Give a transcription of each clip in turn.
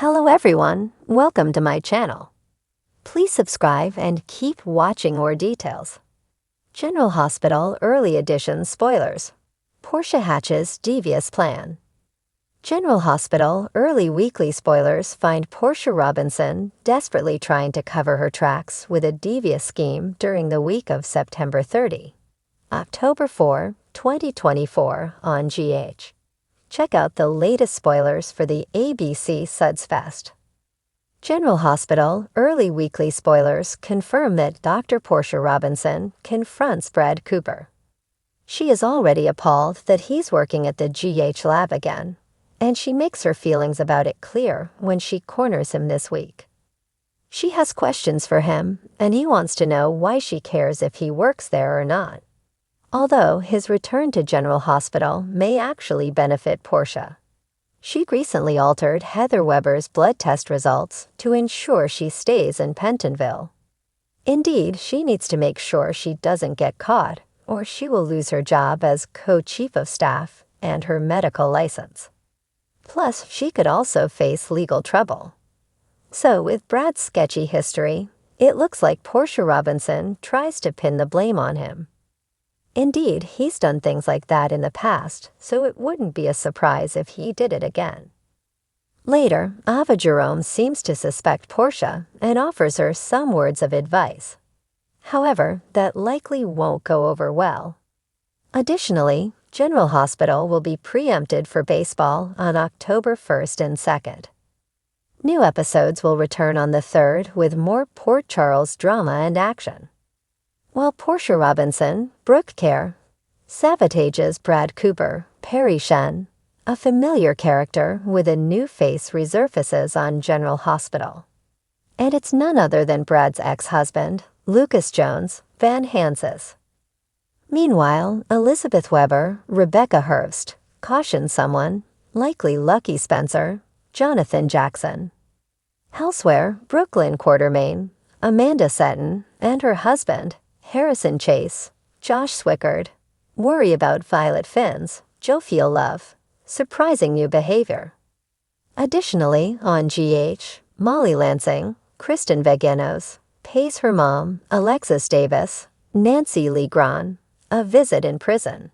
Hello everyone, welcome to my channel. Please subscribe and keep watching more details. General Hospital Early Edition Spoilers. Portia hatches Devious plan. General Hospital Early Weekly Spoilers find Portia Robinson desperately trying to cover her tracks with a devious scheme during the week of September 30. October 4, 2024 on GH. Check out the latest spoilers for the ABC Suds Fest. General Hospital Early Weekly Spoilers confirm that Dr. Portia Robinson confronts Brad Cooper. She is already appalled that he's working at the GH lab again, and she makes her feelings about it clear when she corners him this week. She has questions for him, and he wants to know why she cares if he works there or not. Although his return to General Hospital may actually benefit Portia. She recently altered Heather Weber's blood test results to ensure she stays in Pentonville. Indeed, she needs to make sure she doesn't get caught, or she will lose her job as co-chief of staff and her medical license. Plus, she could also face legal trouble. So, with Brad's sketchy history, it looks like Portia Robinson tries to pin the blame on him. Indeed, he's done things like that in the past, so it wouldn't be a surprise if he did it again. Later, Ava Jerome seems to suspect Portia and offers her some words of advice. However, that likely won't go over well. Additionally, General Hospital will be preempted for baseball on October 1st and 2nd. New episodes will return on the 3rd with more Port Charles drama and action. While Portia Robinson, Brooke Care, sabotages Brad Cooper, Perry Shen, a familiar character with a new face resurfaces on General Hospital. And it's none other than Brad's ex-husband, Lucas Jones, Van Hanses. Meanwhile, Elizabeth Weber, Rebecca Hurst, cautions someone, likely Lucky Spencer, Jonathan Jackson. Elsewhere, Brooklyn Quartermain, Amanda Seton, and her husband, Harrison Chase, Josh Swickard, worry about Violet Finn's, jovial love, surprising new behavior. Additionally, on GH, Molly Lansing, Kristen Veganos, pays her mom, Alexis Davis, Nancy Lee Gran, a visit in prison.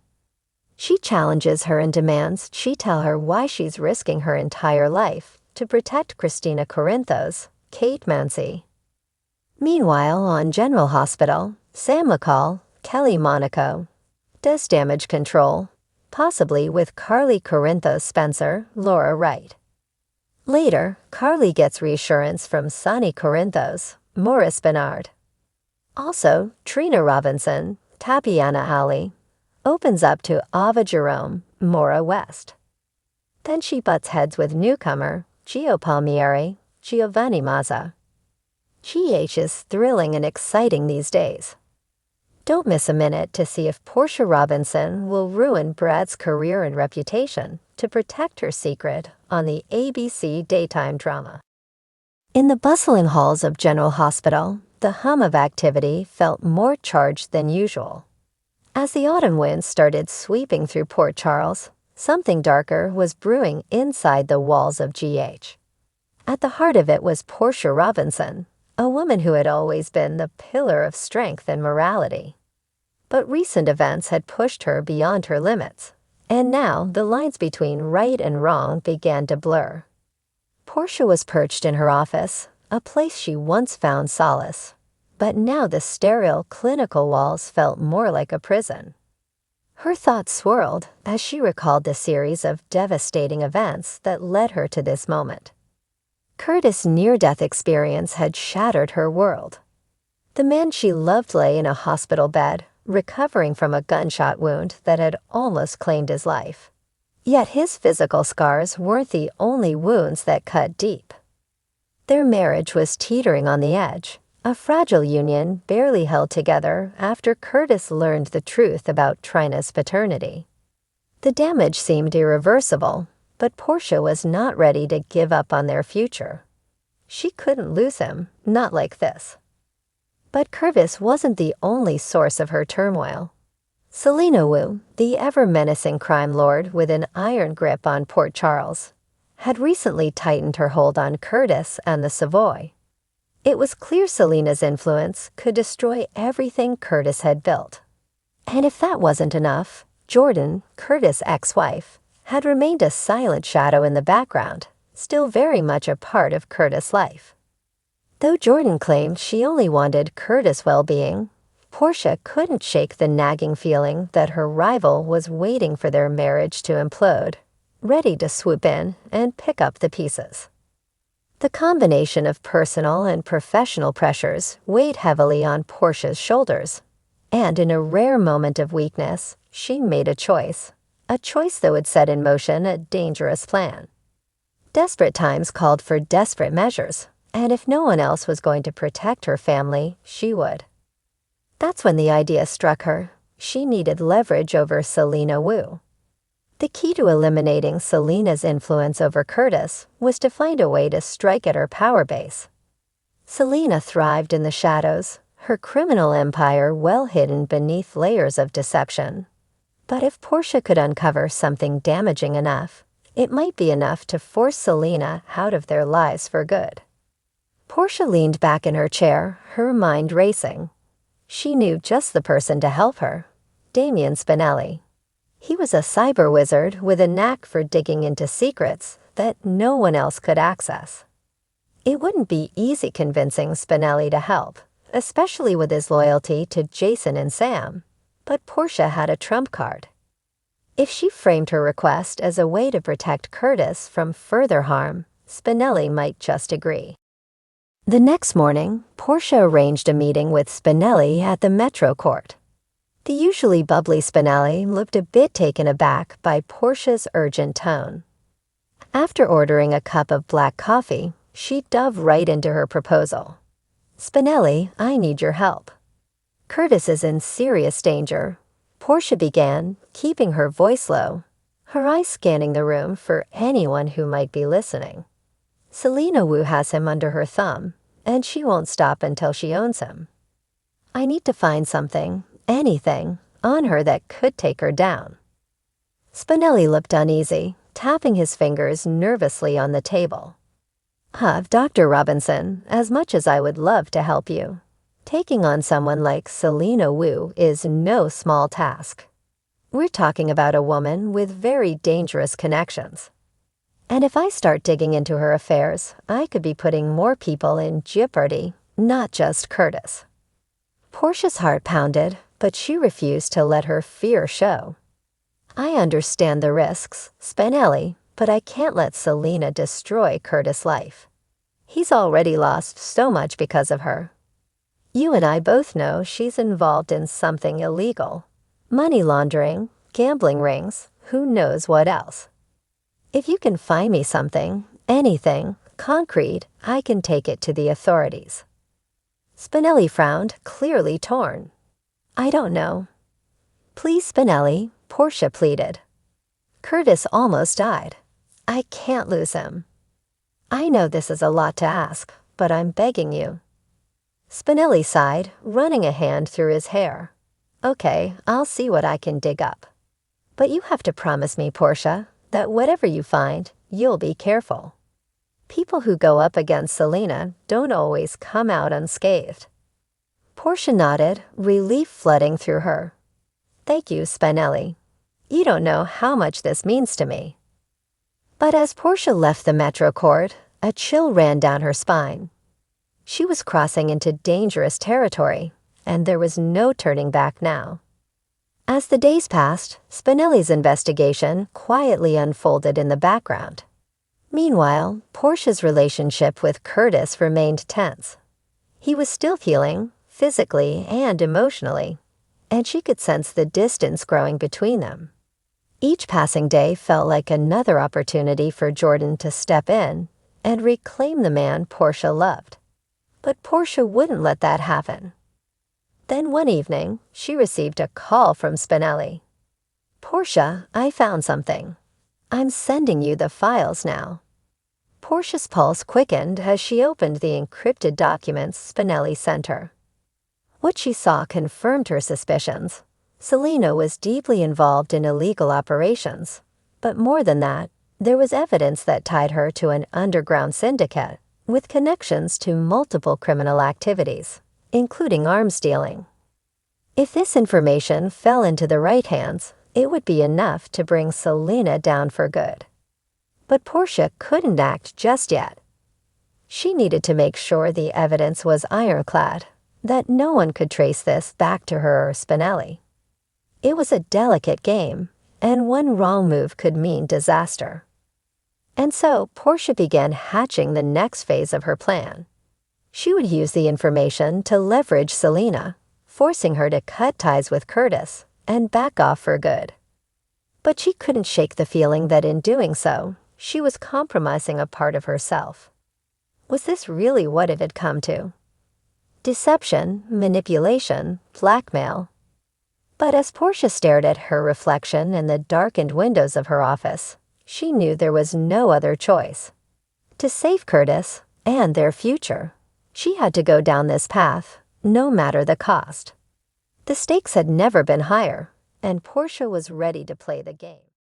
She challenges her and demands she tell her why she's risking her entire life to protect Christina Corinthos, Kate Mancy. Meanwhile, on General Hospital, Sam McCall, Kelly Monaco, does damage control, possibly with Carly Corinthos Spencer, Laura Wright. Later, Carly gets reassurance from Sonny Corinthos, Morris Bernard. Also, Trina Robinson, Tatiana Ali, opens up to Ava Jerome, Maura West. Then she butts heads with newcomer, Gio Palmieri, Giovanni Mazza. GH is thrilling and exciting these days. Don't miss a minute to see if Portia Robinson will ruin Brad's career and reputation to protect her secret on the ABC daytime drama. In the bustling halls of General Hospital, the hum of activity felt more charged than usual. As the autumn winds started sweeping through Port Charles, something darker was brewing inside the walls of GH. At the heart of it was Portia Robinson, a woman who had always been the pillar of strength and morality. But recent events had pushed her beyond her limits, and now the lines between right and wrong began to blur. Portia was perched in her office, a place she once found solace, but now the sterile, clinical walls felt more like a prison. Her thoughts swirled as she recalled the series of devastating events that led her to this moment. Curtis' near-death experience had shattered her world. The man she loved lay in a hospital bed, recovering from a gunshot wound that had almost claimed his life. Yet his physical scars weren't the only wounds that cut deep. Their marriage was teetering on the edge, a fragile union barely held together after Curtis learned the truth about Trina's paternity. The damage seemed irreversible, but Portia was not ready to give up on their future. She couldn't lose him, not like this. But Curtis wasn't the only source of her turmoil. Selena Wu, the ever-menacing crime lord with an iron grip on Port Charles, had recently tightened her hold on Curtis and the Savoy. It was clear Selena's influence could destroy everything Curtis had built. And if that wasn't enough, Jordan, Curtis' ex-wife, had remained a silent shadow in the background, still very much a part of Curtis' life. Though Jordan claimed she only wanted Curtis' well-being, Portia couldn't shake the nagging feeling that her rival was waiting for their marriage to implode, ready to swoop in and pick up the pieces. The combination of personal and professional pressures weighed heavily on Portia's shoulders, and in a rare moment of weakness, she made a choice that would set in motion a dangerous plan. Desperate times called for desperate measures, and if no one else was going to protect her family, she would. That's when the idea struck her. She needed leverage over Selena Wu. The key to eliminating Selena's influence over Curtis was to find a way to strike at her power base. Selena thrived in the shadows, her criminal empire well hidden beneath layers of deception. But if Portia could uncover something damaging enough, it might be enough to force Selena out of their lives for good. Portia leaned back in her chair, her mind racing. She knew just the person to help her, Damien Spinelli. He was a cyber wizard with a knack for digging into secrets that no one else could access. It wouldn't be easy convincing Spinelli to help, especially with his loyalty to Jason and Sam, but Portia had a trump card. If she framed her request as a way to protect Curtis from further harm, Spinelli might just agree. The next morning, Portia arranged a meeting with Spinelli at the Metro Court. The usually bubbly Spinelli looked a bit taken aback by Portia's urgent tone. After ordering a cup of black coffee, she dove right into her proposal. "Spinelli, I need your help. Curtis is in serious danger," Portia began, keeping her voice low, her eyes scanning the room for anyone who might be listening. "Selena Wu has him under her thumb, and she won't stop until she owns him. I need to find something, anything, on her that could take her down." Spinelli looked uneasy, tapping his fingers nervously on the table. Dr. Robinson, as much as I would love to help you, taking on someone like Selena Wu is no small task. We're talking about a woman with very dangerous connections. And if I start digging into her affairs, I could be putting more people in jeopardy, not just Curtis." Portia's heart pounded, but she refused to let her fear show. "I understand the risks, Spinelli, but I can't let Selena destroy Curtis' life. He's already lost so much because of her. You and I both know she's involved in something illegal. Money laundering, gambling rings, who knows what else. If you can find me something, anything, concrete, I can take it to the authorities." Spinelli frowned, clearly torn. "I don't know." "Please, Spinelli," Portia pleaded. "Curtis almost died. I can't lose him. I know this is a lot to ask, but I'm begging you." Spinelli sighed, running a hand through his hair. "Okay, I'll see what I can dig up. But you have to promise me, Portia, that whatever you find, you'll be careful. People who go up against Selena don't always come out unscathed." Portia nodded, relief flooding through her. "Thank you, Spinelli. You don't know how much this means to me." But as Portia left the Metro Court, a chill ran down her spine. She was crossing into dangerous territory, and there was no turning back now. As the days passed, Spinelli's investigation quietly unfolded in the background. Meanwhile, Portia's relationship with Curtis remained tense. He was still healing, physically and emotionally, and she could sense the distance growing between them. Each passing day felt like another opportunity for Jordan to step in and reclaim the man Portia loved. But Portia wouldn't let that happen. Then one evening, she received a call from Spinelli. "Portia, I found something. I'm sending you the files now." Portia's pulse quickened as she opened the encrypted documents Spinelli sent her. What she saw confirmed her suspicions. Selena was deeply involved in illegal operations, but more than that, There was evidence that tied her to an underground syndicate with connections to multiple criminal activities, including arms dealing. If this information fell into the right hands, it would be enough to bring Selena down for good. But Portia couldn't act just yet. She needed to make sure the evidence was ironclad, that no one could trace this back to her or Spinelli. It was a delicate game, and one wrong move could mean disaster. And so Portia began hatching the next phase of her plan. She would use the information to leverage Selena, forcing her to cut ties with Curtis and back off for good. But she couldn't shake the feeling that in doing so, she was compromising a part of herself. Was this really what it had come to? Deception, manipulation, blackmail. But as Portia stared at her reflection in the darkened windows of her office, she knew there was no other choice. To save Curtis and their future, she had to go down this path, no matter the cost. The stakes had never been higher, and Portia was ready to play the game.